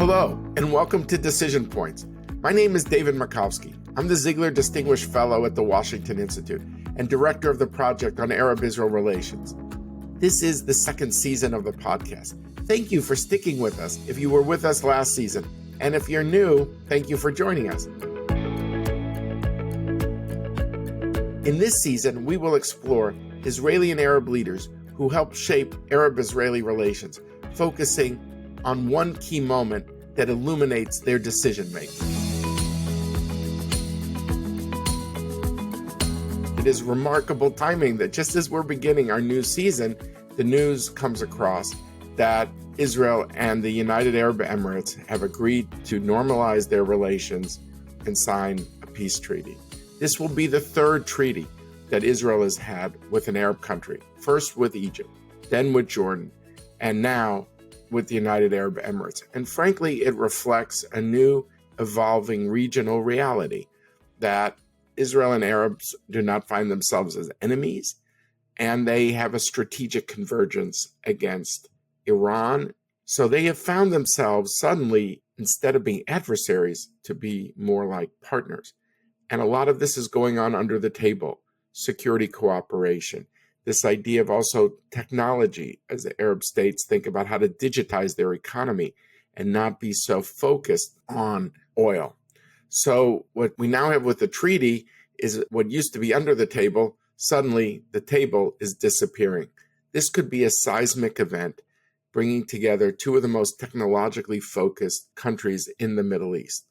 Hello, and welcome to Decision Points. My name is David Markowski. I'm the Ziegler Distinguished Fellow at the Washington Institute and Director of the Project on Arab-Israel Relations. This is the second season of the podcast. Thank you for sticking with us if you were with us last season. And if you're new, thank you for joining us. In this season, we will explore Israeli and Arab leaders who helped shape Arab-Israeli relations, focusing on one key moment that illuminates their decision-making. It is remarkable timing that just as we're beginning our new season, the news comes across that Israel and the United Arab Emirates have agreed to normalize their relations and sign a peace treaty. This will be the third treaty that Israel has had with an Arab country, first with Egypt, then with Jordan, and now with the United Arab Emirates. And frankly, it reflects a new evolving regional reality that Israel and Arabs do not find themselves as enemies, and they have a strategic convergence against Iran. So they have found themselves suddenly, instead of being adversaries, to be more like partners. And a lot of this is going on under the table, security cooperation, this idea of also technology as the Arab states think about how to digitize their economy and not be so focused on oil. So what we now have with the treaty is what used to be under the table, suddenly the table is disappearing. This could be a seismic event, bringing together two of the most technologically focused countries in the Middle East.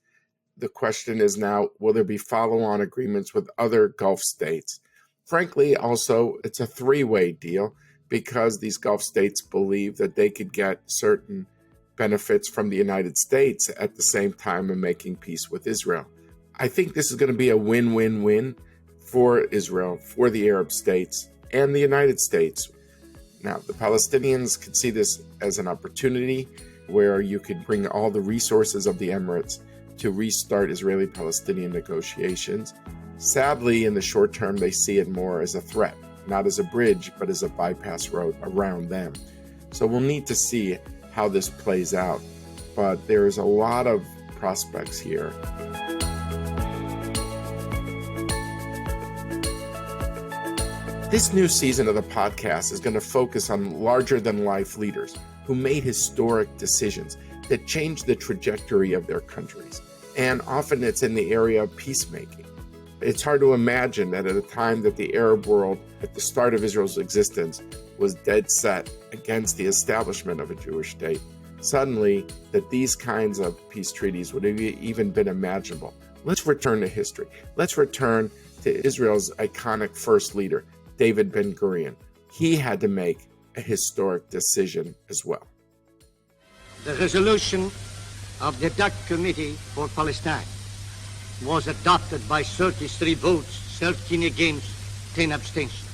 The question is now, will there be follow-on agreements with other Gulf states? Frankly, also, it's a three-way deal because these Gulf states believe that they could get certain benefits from the United States at the same time of making peace with Israel. I think this is going to be a win-win-win for Israel, for the Arab states, and the United States. Now, the Palestinians could see this as an opportunity where you could bring all the resources of the Emirates to restart Israeli-Palestinian negotiations. Sadly, in the short term, they see it more as a threat, not as a bridge, but as a bypass road around them. So we'll need to see how this plays out. But there's a lot of prospects here. This new season of the podcast is going to focus on larger-than-life leaders who made historic decisions that changed the trajectory of their countries. And often it's in the area of peacemaking. It's hard to imagine that at a time that the Arab world, at the start of Israel's existence, was dead set against the establishment of a Jewish state, suddenly that these kinds of peace treaties would have even been imaginable. Let's return to history. Let's return to Israel's iconic first leader, David Ben Gurion. He had to make a historic decision as well. The resolution of the DAC Committee for Palestine was adopted by 33 votes, 13 against, 10 abstentions.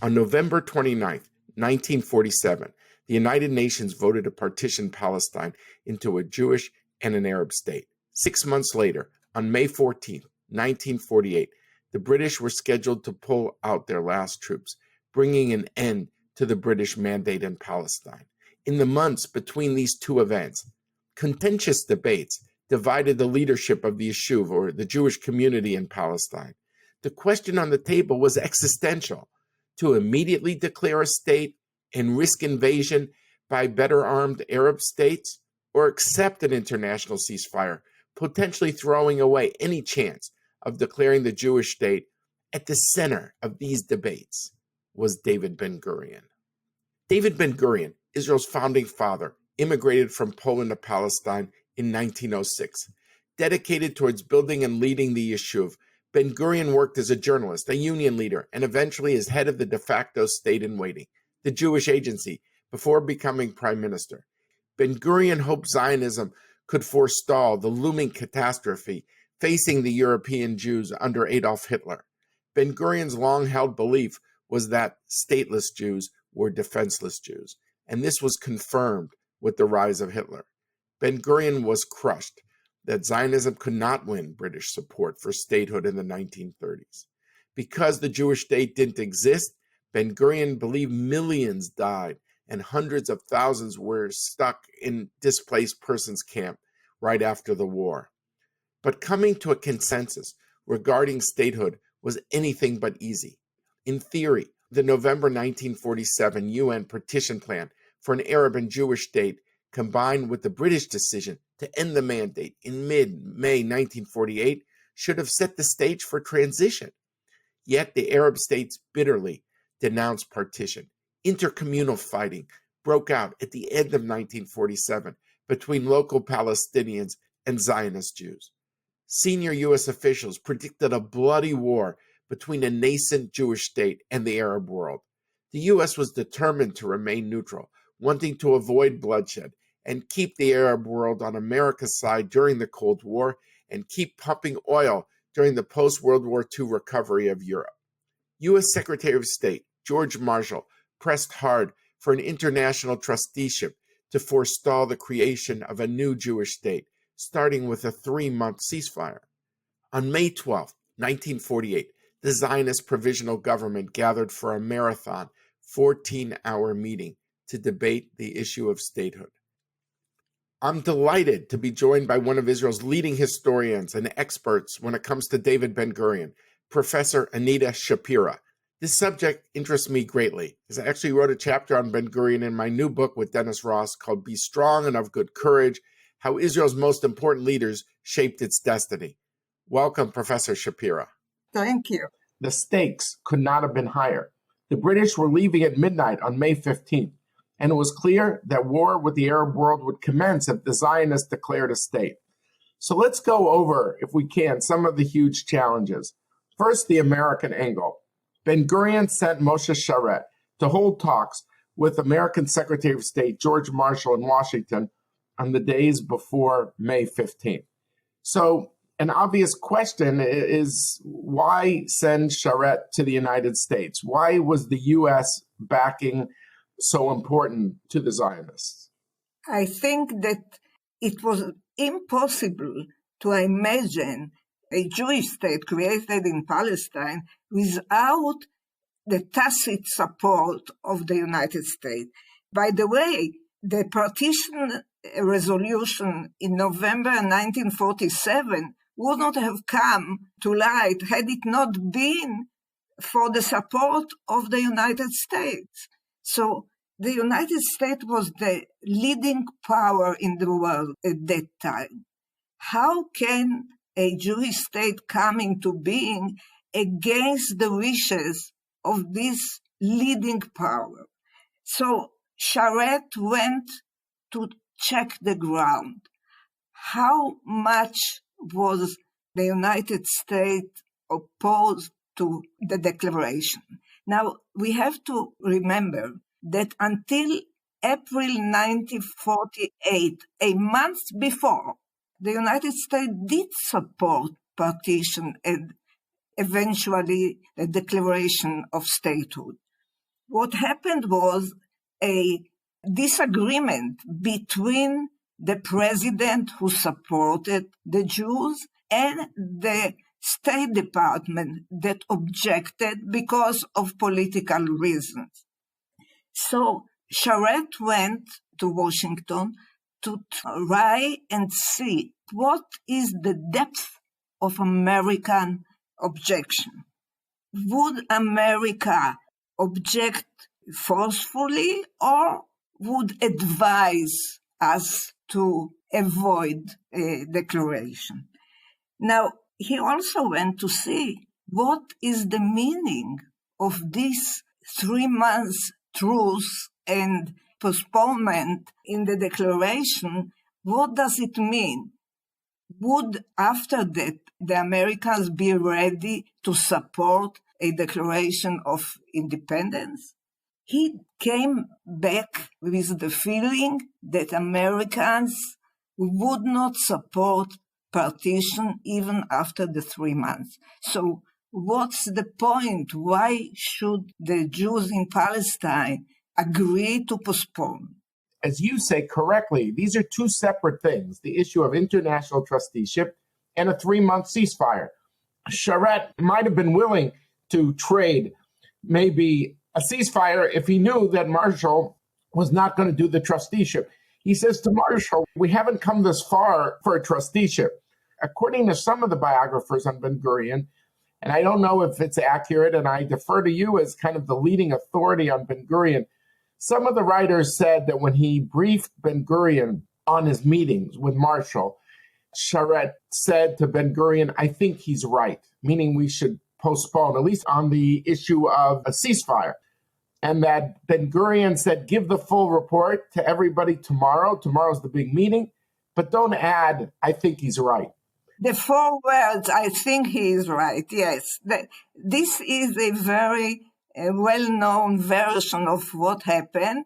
On November 29th, 1947, the United Nations voted to partition Palestine into a Jewish and an Arab state. 6 months later, on May 14th, 1948, the British were scheduled to pull out their last troops, bringing an end to the British mandate in Palestine. In the months between these two events, contentious debates divided the leadership of the Yishuv, or the Jewish community in Palestine. The question on the table was existential: to immediately declare a state and risk invasion by better armed Arab states, or accept an international ceasefire, potentially throwing away any chance of declaring the Jewish state. At the center of these debates was David Ben Gurion. David Ben Gurion, Israel's founding father, immigrated from Poland to Palestine in 1906. Dedicated towards building and leading the Yishuv, Ben Gurion worked as a journalist, a union leader, and eventually as head of the de facto state-in-waiting, the Jewish Agency, before becoming prime minister. Ben Gurion hoped Zionism could forestall the looming catastrophe facing the European Jews under Adolf Hitler. Ben Gurion's long-held belief was that stateless Jews were defenseless Jews, and this was confirmed with the rise of Hitler. Ben Gurion was crushed that Zionism could not win British support for statehood in the 1930s. Because the Jewish state didn't exist, Ben Gurion believed millions died and hundreds of thousands were stuck in displaced persons camp. right after the war. But coming to a consensus regarding statehood was anything but easy. In theory, the November 1947 UN partition plan for an Arab and Jewish state, combined with the British decision to end the mandate in mid-May 1948, should have set the stage for transition. Yet the Arab states bitterly denounced partition. Intercommunal fighting broke out at the end of 1947 between local Palestinians and Zionist Jews. Senior U.S. officials predicted a bloody war between a nascent Jewish state and the Arab world. The U.S. was determined to remain neutral, wanting to avoid bloodshed and keep the Arab world on America's side during the Cold War and keep pumping oil during the post-World War II recovery of Europe. U.S. Secretary of State George Marshall pressed hard for an international trusteeship to forestall the creation of a new Jewish state, starting with a 3-month ceasefire. On May 12, 1948, the Zionist Provisional Government gathered for a marathon, 14-hour meeting to debate the issue of statehood. I'm delighted to be joined by one of Israel's leading historians and experts when it comes to David Ben Gurion, Professor Anita Shapira. This subject interests me greatly, as I actually wrote a chapter on Ben Gurion in my new book with Dennis Ross called Be Strong and of Good Courage, How Israel's Most Important Leaders Shaped Its Destiny. Welcome, Professor Shapira. Thank you. The stakes could not have been higher. The British were leaving at midnight on May 15th, and it was clear that war with the Arab world would commence if the Zionists declared a state. So let's go over, if we can, some of the huge challenges. First, the American angle. Ben Gurion sent Moshe Sharet to hold talks with American Secretary of State George Marshall in Washington on the days before May 15th. So an obvious question is, why send Sharet to the United States? Why was the U.S. backing so important to the Zionists? I think that it was impossible to imagine a Jewish state created in Palestine without the tacit support of the United States. By the way, the partition resolution in November 1947 would not have come to light had it not been for the support of the United States. So the United States was the leading power in the world at that time. How can a Jewish state come into being against the wishes of this leading power? So Sharet went to check the ground. How much was the United States opposed to the declaration? Now, we have to remember that until April 1948, a month before, the United States did support partition and eventually a declaration of statehood. What happened was a disagreement between the president who supported the Jews and the State Department that objected because of political reasons. So Sharet went to Washington to try and see what is the depth of American objection. Would America object forcefully or would advise us to avoid a declaration? Now, he also went to see what is the meaning of this 3 months truce and postponement in the declaration. What does it mean? Would, after that, the Americans be ready to support a declaration of independence? He came back with the feeling that Americans would not support partition even after the 3 months. So what's the point? Why should the Jews in Palestine agree to postpone? As you say correctly, these are two separate things, the issue of international trusteeship and a 3-month ceasefire. Sharet might have been willing to trade maybe a ceasefire if he knew that Marshall was not going to do the trusteeship. He says to Marshall, we haven't come this far for a trusteeship. According to some of the biographers on Ben Gurion, and I don't know if it's accurate, and I defer to you as kind of the leading authority on Ben Gurion, some of the writers said that when he briefed Ben Gurion on his meetings with Marshall, Sharet said to Ben Gurion, I think he's right, meaning we should postpone, at least on the issue of a ceasefire. And that Ben Gurion said, give the full report to everybody tomorrow. Tomorrow's the big meeting, but don't add, I think he's right. The 4 words, I think he is right, yes. This is a very well-known version of what happened.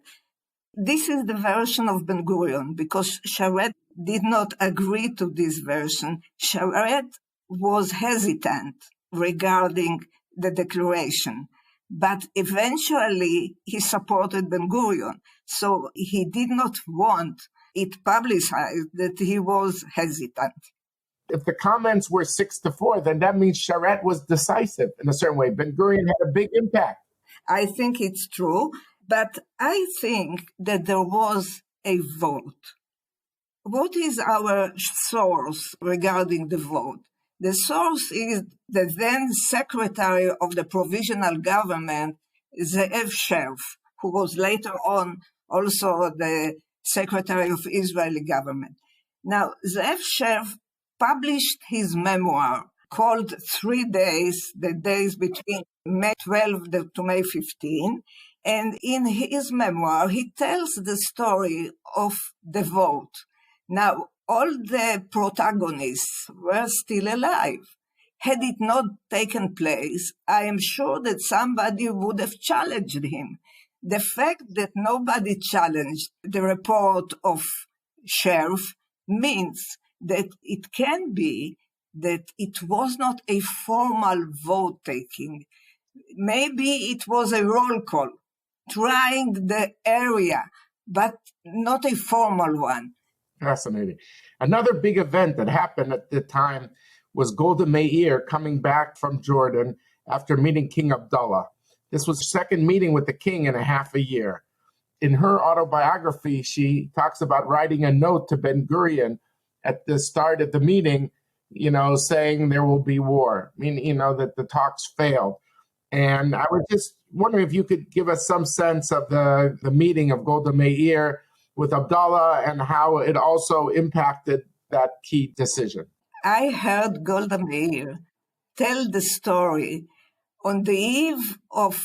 This is the version of Ben Gurion, because Sharet did not agree to this version. Sharet was hesitant regarding the declaration, but eventually he supported Ben Gurion. So he did not want it publicized that he was hesitant. If the comments were 6-4, then that means Sharet was decisive in a certain way. Ben Gurion had a big impact. I think it's true, but I think that there was a vote. What is our source regarding the vote? The source is the then Secretary of the Provisional Government, Ze'ev Sherf, who was later on also the Secretary of Israeli Government. Now, Ze'ev Sherf published his memoir called 3 Days, the days between May 12 to May 15. And in his memoir, he tells the story of the vote. Now, all the protagonists were still alive. Had it not taken place, I am sure that somebody would have challenged him. The fact that nobody challenged the report of Sherf means that it can be that it was not a formal vote-taking. Maybe it was a roll call, trying the area, but not a formal one. Fascinating. Another big event that happened at the time was Golda Meir coming back from Jordan after meeting King Abdullah. This was the second meeting with the king in a half a year. In her autobiography, she talks about writing a note to Ben Gurion at the start of the meeting, saying there will be war, that the talks failed. And I was just wondering if you could give us some sense of the meeting of Golda Meir with Abdullah and how it also impacted that key decision. I heard Golda Meir tell the story on the eve of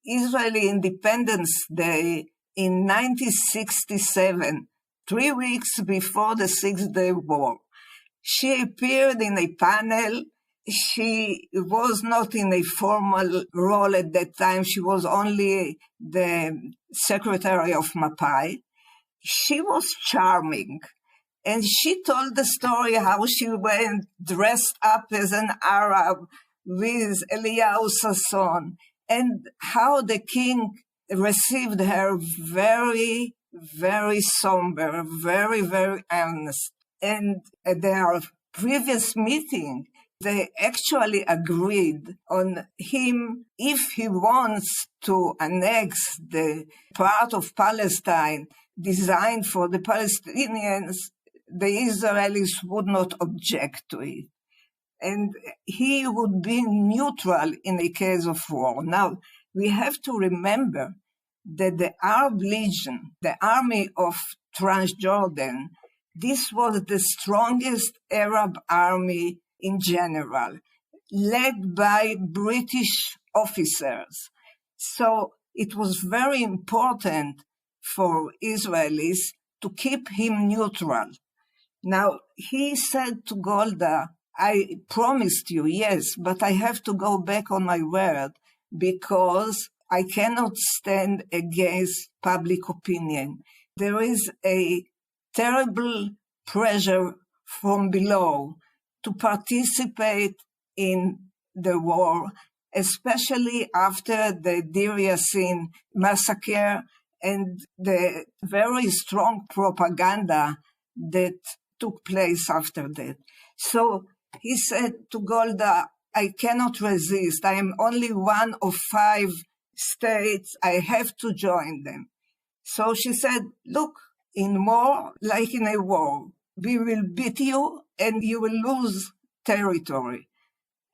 Israeli Independence Day in 1967, 3 weeks before the Six-Day War. She appeared in a panel. She was not in a formal role at that time. She was only the secretary of Mapai. She was charming. And she told the story how she went dressed up as an Arab with Eliyahu Sasson, and how the king received her very, very somber, very, very earnest. And at their previous meeting, they actually agreed on him, if he wants to annex the part of Palestine designed for the Palestinians, the Israelis would not object to it. And he would be neutral in a case of war. Now, we have to remember that the Arab Legion, the army of Transjordan, this was the strongest Arab army in general, led by British officers. So it was very important for Israelis to keep him neutral. Now, he said to Golda, I promised you, yes, but I have to go back on my word because I cannot stand against public opinion. There is a terrible pressure from below to participate in the war, especially after the Deir Yassin massacre and the very strong propaganda that took place after that. So he said to Golda, I cannot resist. I am only one of 5 states. I have to join them. So she said, look, in war, like in a war, we will beat you and you will lose territory.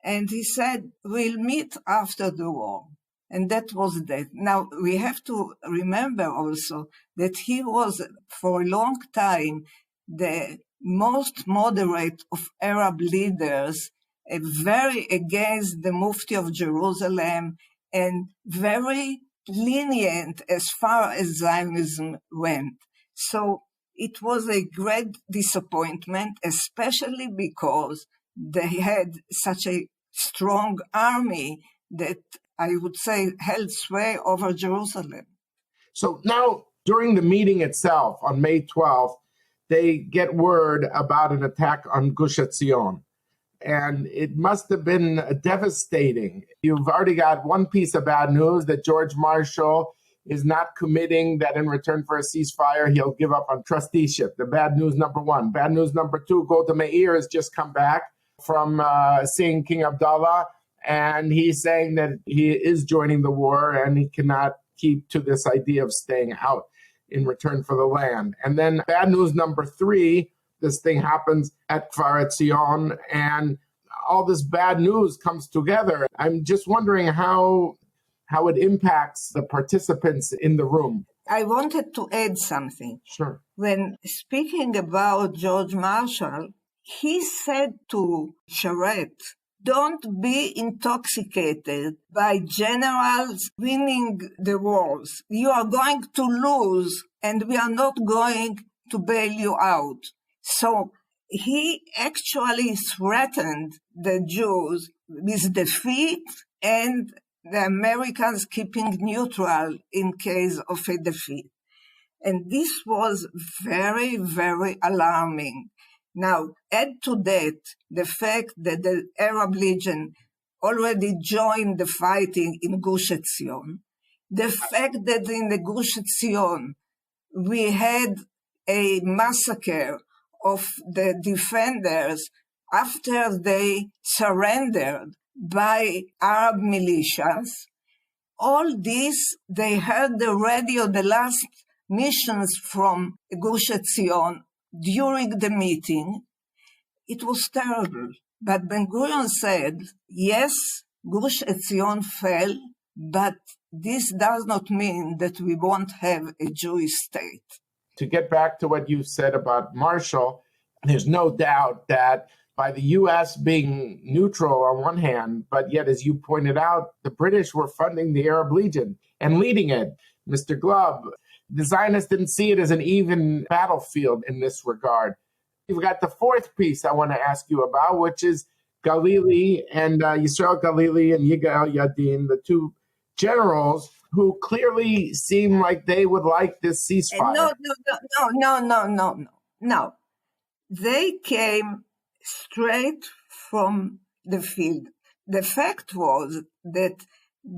And he said, we'll meet after the war. And that was that. Now, we have to remember also that he was, for a long time, the most moderate of Arab leaders, very against the Mufti of Jerusalem, and very lenient as far as Zionism went. So it was a great disappointment, especially because they had such a strong army that I would say held sway over Jerusalem. So now, during the meeting itself on May 12th, they get word about an attack on Gush Etzion. And it must have been devastating. You've already got one piece of bad news that George Marshall is not committing that in return for a ceasefire, he'll give up on trusteeship. The bad news number one. Bad news number two, Golda Meir has just come back from seeing King Abdullah, and he's saying that he is joining the war and he cannot keep to this idea of staying out in return for the land. And then bad news number three, this thing happens at Kfar Etzion, and all this bad news comes together. I'm just wondering how it impacts the participants in the room. I wanted to add something. Sure. When speaking about George Marshall, he said to Charette, don't be intoxicated by generals winning the wars. You are going to lose, and we are not going to bail you out. So he actually threatened the Jews with defeat and the Americans keeping neutral in case of a defeat. And this was very, very alarming. Now, add to that the fact that the Arab Legion already joined the fighting in Gush Etzion, the fact that in the Gush Etzion we had a massacre of the defenders after they surrendered by Arab militias. All this, they heard the radio, the last missions from Gush Etzion during the meeting. It was terrible. But Ben Gurion said, yes, Gush Etzion fell, but this does not mean that we won't have a Jewish state. To get back to what you said about Marshall, there's no doubt that by the U.S. being neutral on one hand, but yet, as you pointed out, the British were funding the Arab Legion and leading it. Mr. Glubb, the Zionists didn't see it as an even battlefield in this regard. You've got the fourth piece I want to ask you about, which is Galili and Yisrael Galili and Yigael Yadin, the two generals who clearly seem like they would like this ceasefire. No. They came straight from the field. The fact was that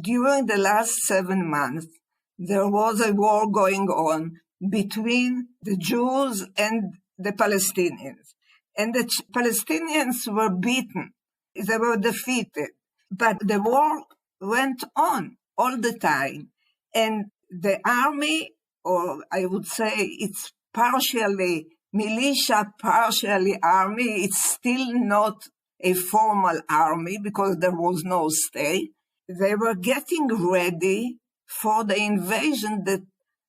during the last 7 months, there was a war going on between the Jews and the Palestinians. And the Palestinians were beaten. They were defeated. But the war went on all the time. And the army, or I would say it's partially militia, partially army, it's still not a formal army because there was no state. They were getting ready for the invasion that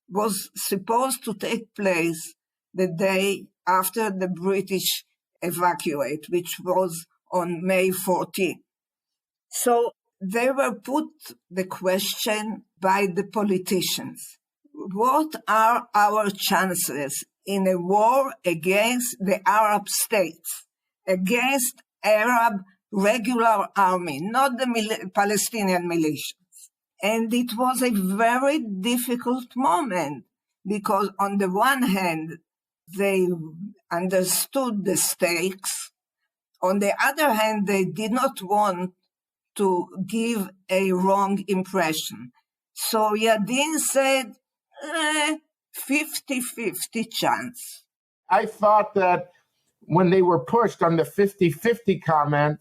was supposed to take place the day after the British evacuate, which was on May 14. So they were put the question by the politicians. What are our chances in a war against the Arab states, against Arab regular army, not the Palestinian militias? And it was a very difficult moment because on the one hand, they understood the stakes. On the other hand, they did not want to give a wrong impression. So Yadin said, 50-50 chance. I thought that when they were pushed on the 50-50 comment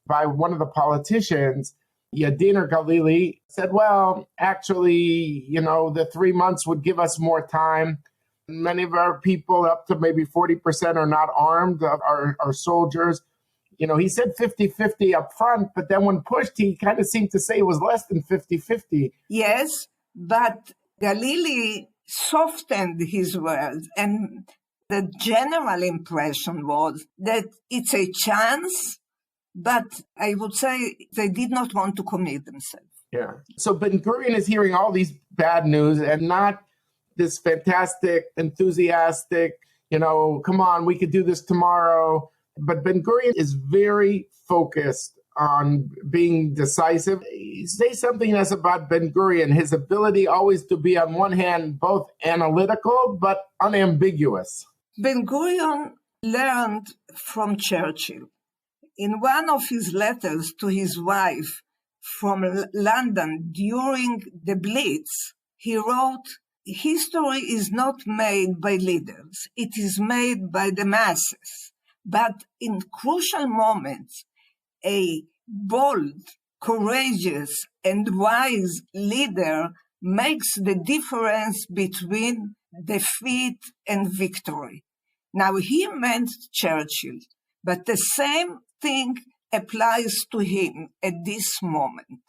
by one of the politicians, Yadin or Galili said, well, actually, the 3 months would give us more time. Many of our people, up to maybe 40%, are not armed, are soldiers. He said 50-50 up front, but then when pushed, he kind of seemed to say it was less than 50-50. Yes, but Galili softened his words, and the general impression was that it's a chance, but I would say they did not want to commit themselves. Yeah. So Ben Gurion is hearing all these bad news and not this fantastic, enthusiastic, come on, we could do this tomorrow. But Ben Gurion is very focused on being decisive. Say something else about Ben Gurion, his ability always to be, on one hand, both analytical but unambiguous. Ben Gurion learned from Churchill. In one of his letters to his wife from London during the Blitz, he wrote, "History is not made by leaders, it is made by the masses. But in crucial moments, a bold, courageous, and wise leader makes the difference between defeat and victory." Now, he meant Churchill, but the same thing applies to him at this moment.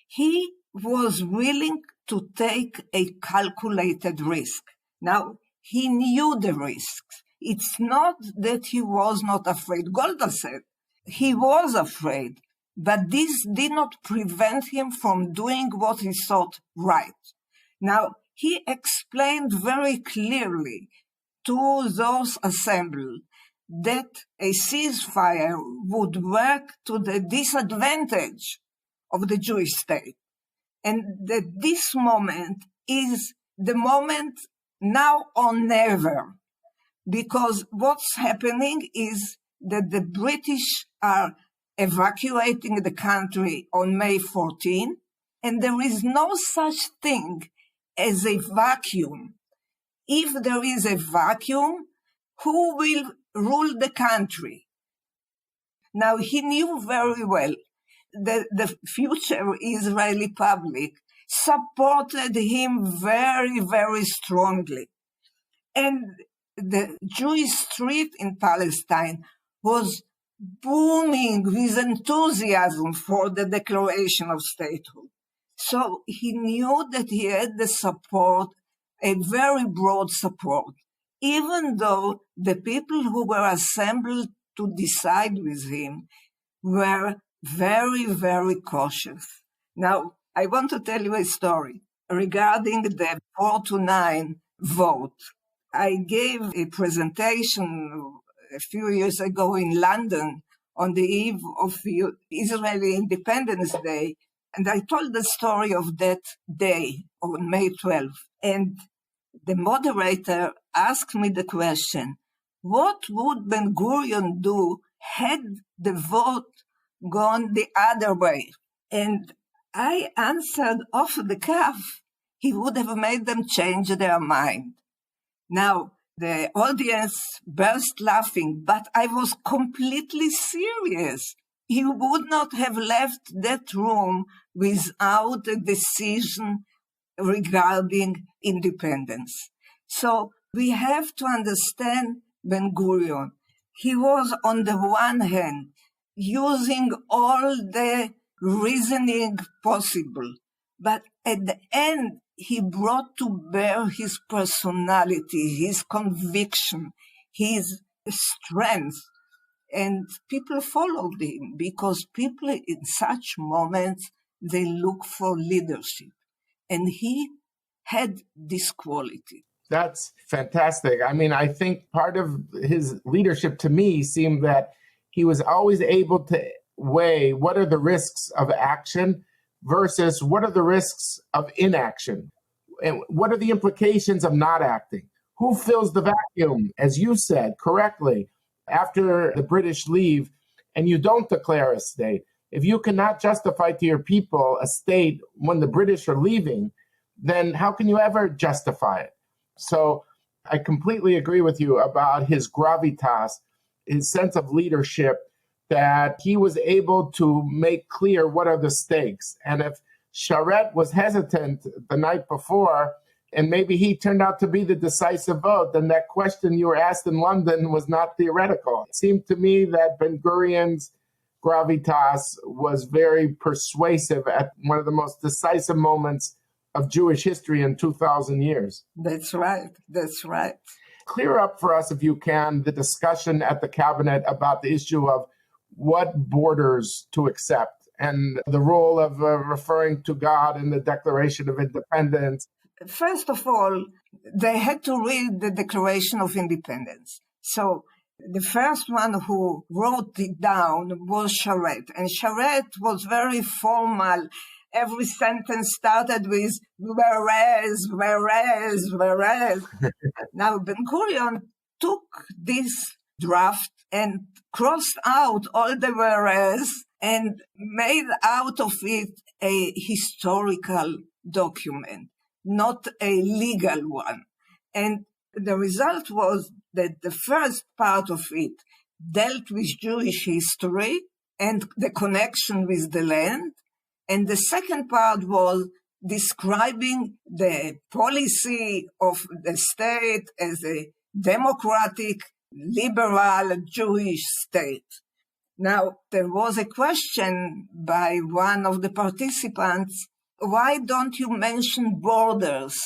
He was willing to take a calculated risk. Now, he knew the risks. It's not that he was not afraid. Golda said he was afraid, but this did not prevent him from doing what he thought right. Now, he explained very clearly to those assembled that a ceasefire would work to the disadvantage of the Jewish state. And that this moment is the moment now or never, because what's happening is that the British are evacuating the country on May 14, and there is no such thing as a vacuum. If there is a vacuum, who will rule the country? Now, he knew very well that the future Israeli public supported him very, very strongly. And the Jewish street in Palestine was booming with enthusiasm for the declaration of statehood. So he knew that he had the support, a very broad support, even though the people who were assembled to decide with him were very, very cautious. Now, I want to tell you a story regarding the 4-9 vote. I gave a presentation a few years ago in London on the eve of Israeli Independence Day, and I told the story of that day on May 12th. And the moderator asked me the question, what would Ben Gurion do had the vote gone the other way? And I answered off the cuff, he would have made them change their mind. Now, the audience burst laughing, but I was completely serious. He would not have left that room without a decision regarding independence. So we have to understand Ben Gurion. He was, on the one hand, using all the reasoning possible, but at the end, he brought to bear his personality, his conviction, his strength. And people followed him because people in such moments, they look for leadership. And he had this quality. That's fantastic. I mean, I think part of his leadership to me seemed that he was always able to weigh what are the risks of action versus what are the risks of inaction, and what are the implications of not acting. Who fills the vacuum, as you said correctly, after the British leave and you don't declare a state? If you cannot justify to your people a state when the British are leaving, then how can you ever justify it? So I completely agree with you about his gravitas, his sense of leadership, that he was able to make clear what are the stakes. And if Sharet was hesitant the night before, and maybe he turned out to be the decisive vote, then that question you were asked in London was not theoretical. It seemed to me that Ben Gurion's gravitas was very persuasive at one of the most decisive moments of Jewish history in 2,000 years. That's right. That's right. Clear up for us, if you can, the discussion at the cabinet about the issue of what borders to accept and the role of referring to God in the Declaration of Independence. First of all, they had to read the Declaration of Independence. So the first one who wrote it down was Charette. And Charette was very formal. Every sentence started with whereas. Now, Ben Gurion took this draft and crossed out all the whereas and made out of it a historical document, not a legal one. And the result was that the first part of it dealt with Jewish history and the connection with the land. And the second part was describing the policy of the state as a democratic, liberal Jewish state. Now, there was a question by one of the participants, why don't you mention borders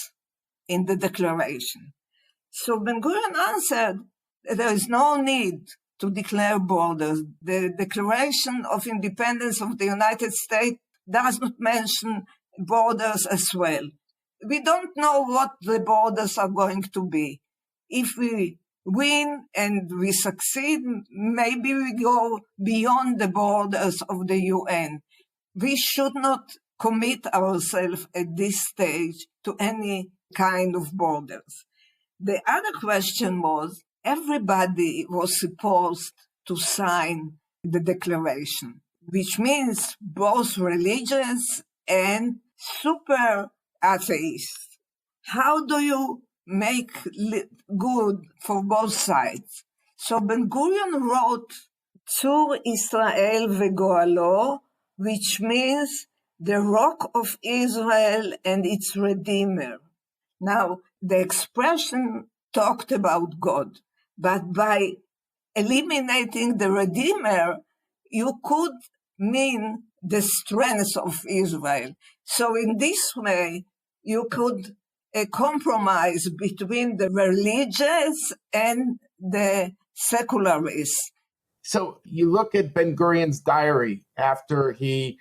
in the declaration? So Ben Gurion answered, there is no need to declare borders. The Declaration of Independence of the United States does not mention borders as well. We don't know what the borders are going to be. If we win and we succeed, maybe we go beyond the borders of the UN. We should not commit ourselves at this stage to any kind of borders. The other question was, everybody was supposed to sign the declaration, which means both religious and super atheists. How do you make good for both sides? So Ben Gurion wrote Tzur Israel veGoalo, which means the rock of Israel and its redeemer. Now, the expression talked about God, but by eliminating the redeemer, you could mean the strength of Israel. So in this way, you could compromise between the religious and the secularists. So you look at Ben Gurion's diary after he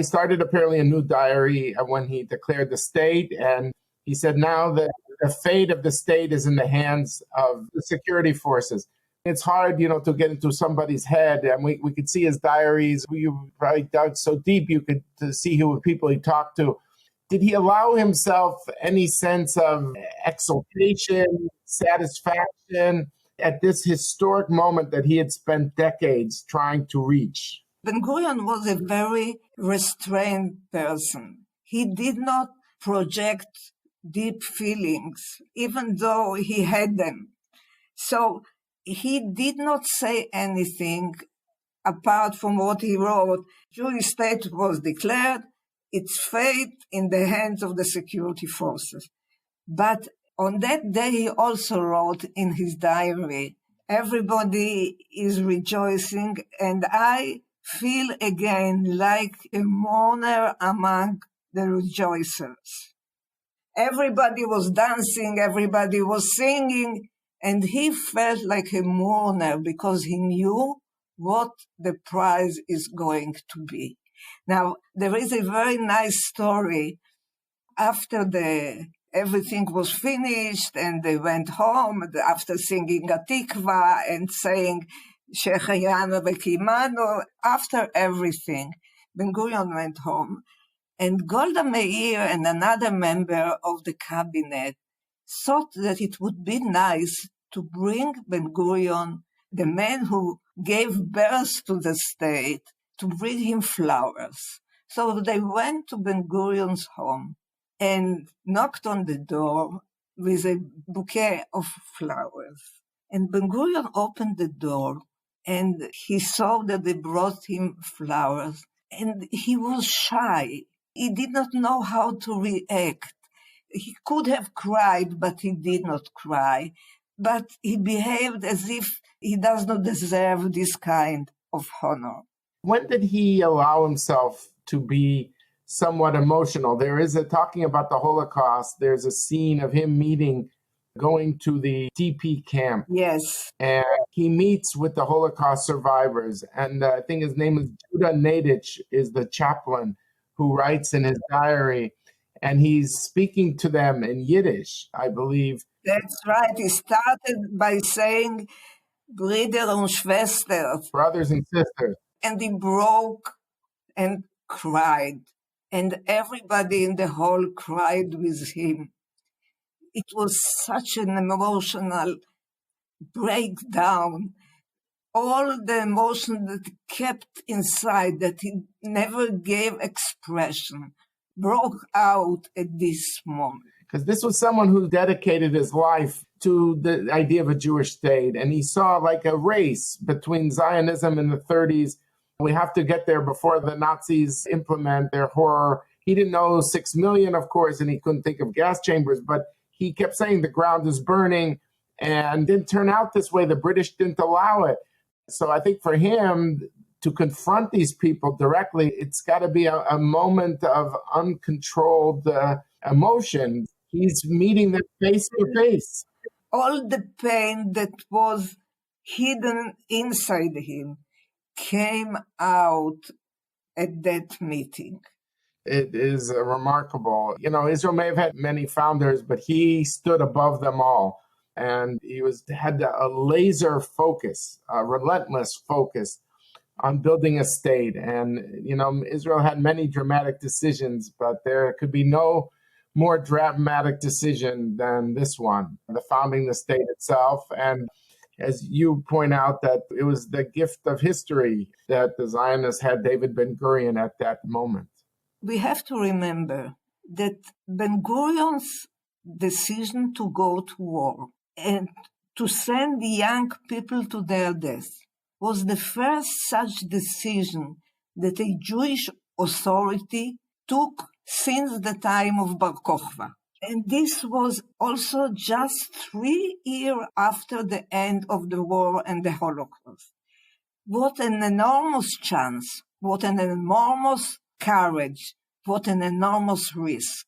started apparently a new diary when he declared the state, and he said now that the fate of the state is in the hands of the security forces. It's hard, to get into somebody's head, and we could see his diaries. You probably dug so deep you could see who people he talked to. Did he allow himself any sense of exultation, satisfaction at this historic moment that he had spent decades trying to reach? Ben Gurion was a very restrained person. He did not project deep feelings, even though he had them. So he did not say anything apart from what he wrote. Jewish state was declared, its fate in the hands of the security forces. But on that day, he also wrote in his diary, everybody is rejoicing, and I feel again like a mourner among the rejoicers. Everybody was dancing, everybody was singing, and he felt like a mourner because he knew what the prize is going to be. Now, there is a very nice story. After everything was finished and they went home, after singing Atikva and saying Shechayanu Vekimanu, after everything, Ben Gurion went home. And Golda Meir and another member of the cabinet thought that it would be nice to bring Ben Gurion, the man who gave birth to the state, to bring him flowers. So they went to Ben Gurion's home and knocked on the door with a bouquet of flowers. And Ben Gurion opened the door and he saw that they brought him flowers. And he was shy. He did not know how to react. He could have cried, but he did not cry. But he behaved as if he does not deserve this kind of honor. When did he allow himself to be somewhat emotional? There is talking about the Holocaust, there's a scene of him going to the DP camp. Yes. And he meets with the Holocaust survivors. And I think his name is Judah Nadich, is the chaplain who writes in his diary. And he's speaking to them in Yiddish, I believe. That's right. He started by saying, Brüder und Schwestern. Brothers and sisters. And he broke and cried. And everybody in the hall cried with him. It was such an emotional breakdown. All the emotion that he kept inside, that he never gave expression, broke out at this moment. Because this was someone who dedicated his life to the idea of a Jewish state. And he saw like a race between Zionism in the 30s. We have to get there before the Nazis implement their horror. He didn't know 6 million, of course, and he couldn't think of gas chambers, but he kept saying the ground is burning, and didn't turn out this way. The British didn't allow it. So I think for him to confront these people directly, it's got to be a moment of uncontrolled emotion. He's meeting them face to face. All the pain that was hidden inside him came out at that meeting. It is remarkable. You know, Israel may have had many founders, but he stood above them all. And he had a laser focus, a relentless focus on building a state. And, you know, Israel had many dramatic decisions, but there could be no more dramatic decision than this one, the founding the state itself. And as you point out, that it was the gift of history that the Zionists had David Ben Gurion at that moment. We have to remember that Ben Gurion's decision to go to war and to send the young people to their death was the first such decision that a Jewish authority took since the time of Bar Kokhba. And this was also just 3 years after the end of the war and the Holocaust. What an enormous chance, what an enormous courage, what an enormous risk.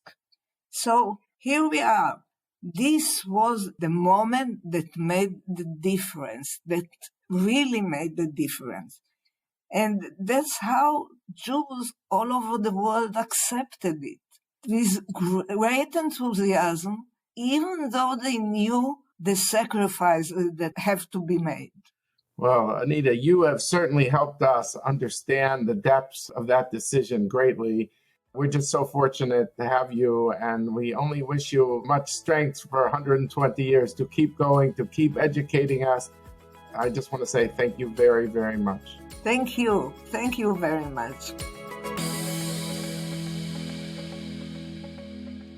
So here we are. This was the moment that made the difference, that really made the difference. And that's how Jews all over the world accepted it, with great enthusiasm, even though they knew the sacrifices that have to be made. Well, Anita, you have certainly helped us understand the depths of that decision greatly. We're just so fortunate to have you, and we only wish you much strength for 120 years to keep going, to keep educating us. I just want to say thank you very, very much. Thank you. Thank you very much.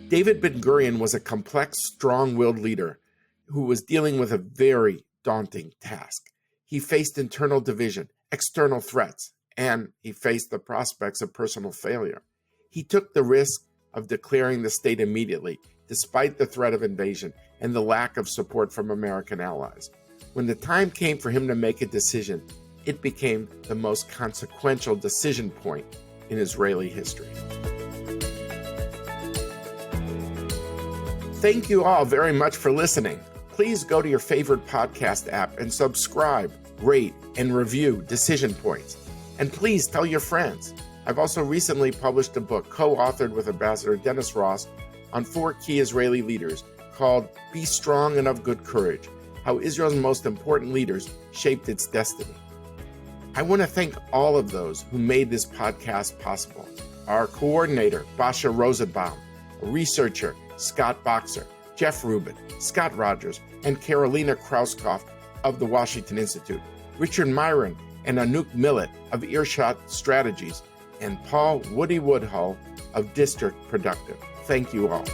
David Ben Gurion was a complex, strong-willed leader who was dealing with a very daunting task. He faced internal division, external threats, and he faced the prospects of personal failure. He took the risk of declaring the state immediately, despite the threat of invasion and the lack of support from American allies. When the time came for him to make a decision, it became the most consequential decision point in Israeli history. Thank you all very much for listening. Please go to your favorite podcast app and subscribe, rate, and review Decision Points. And please tell your friends. I've also recently published a book co-authored with Ambassador Dennis Ross on 4 key Israeli leaders called Be Strong and of Good Courage, How Israel's Most Important Leaders Shaped Its Destiny. I want to thank all of those who made this podcast possible. Our coordinator, Basha Rosenbaum, a researcher, Scott Boxer, Jeff Rubin, Scott Rogers, and Carolina Krauskopf of the Washington Institute, Richard Myron and Anouk Millett of Earshot Strategies, and Paul Woody Woodhull of District Productive. Thank you all.